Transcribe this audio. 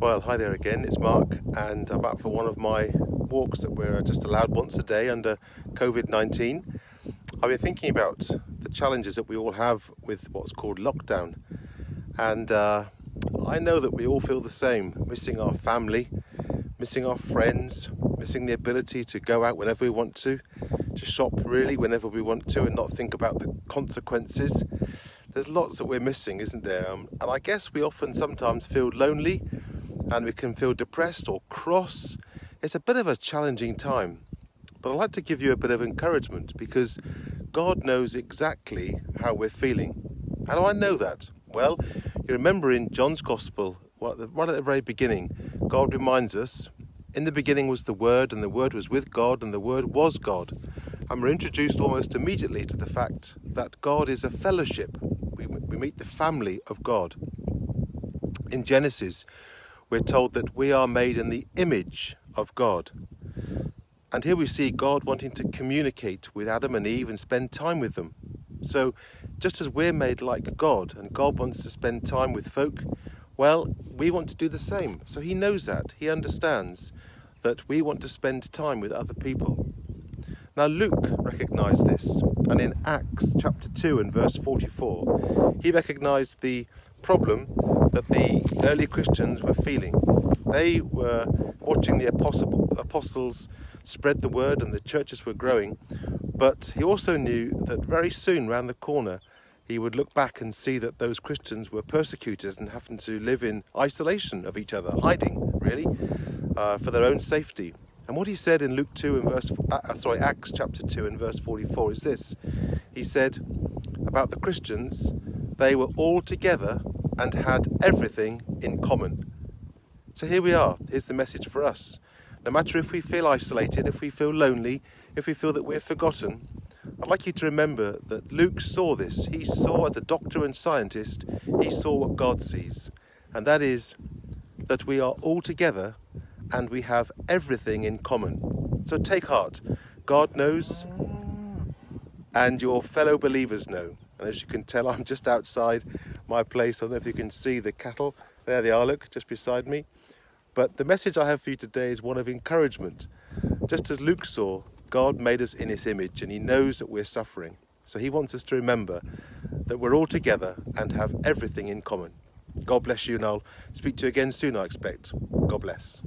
Well, hi there again, it's Mark, and I'm back for one of my walks that we're just allowed once a day under COVID-19. I've been thinking about the challenges that we all have with what's called lockdown, and I know that we all feel the same, missing our family, missing our friends, missing the ability to go out whenever we want to shop really whenever we want to and not think about the consequences. There's lots that we're missing, isn't there? And I guess we often sometimes feel lonely, and we can feel depressed or cross. It's a bit of a challenging time, but I'd like to give you a bit of encouragement because God knows exactly how we're feeling. How do I know that? Well, you remember in John's Gospel, right at the very beginning, God reminds us, in the beginning was the Word, and the Word was with God, and the Word was God. And we're introduced almost immediately to the fact that God is a fellowship. We meet the family of God. In Genesis, we're told that we are made in the image of God. And here we see God wanting to communicate with Adam and Eve and spend time with them. So just as we're made like God and God wants to spend time with folk, well, we want to do the same. So he knows that. He understands that we want to spend time with other people. Now Luke recognised this, and in Acts chapter 2 and verse 44, he recognised the problem that the early Christians were feeling. They were watching the apostles spread the word and the churches were growing, but he also knew that very soon round the corner he would look back and see that those Christians were persecuted and having to live in isolation of each other, hiding really, for their own safety. And what he said in Acts chapter 2 and verse 44 is this. He said about the Christians, they were all together and had everything in common. So here we are. Here's the message for us. No matter if we feel isolated, if we feel lonely, if we feel that we're forgotten, I'd like you to remember that Luke saw this. He saw, as a doctor and scientist, he saw what God sees. And that is that we are all together and we have everything in common. So take heart. God knows, and your fellow believers know. And as you can tell, I'm just outside my place. I don't know if you can see the cattle. There they are, look, just beside me. But the message I have for you today is one of encouragement. Just as Luke saw, God made us in his image, and he knows that we're suffering. So he wants us to remember that we're all together and have everything in common. God bless you, and I'll speak to you again soon, I expect. God bless.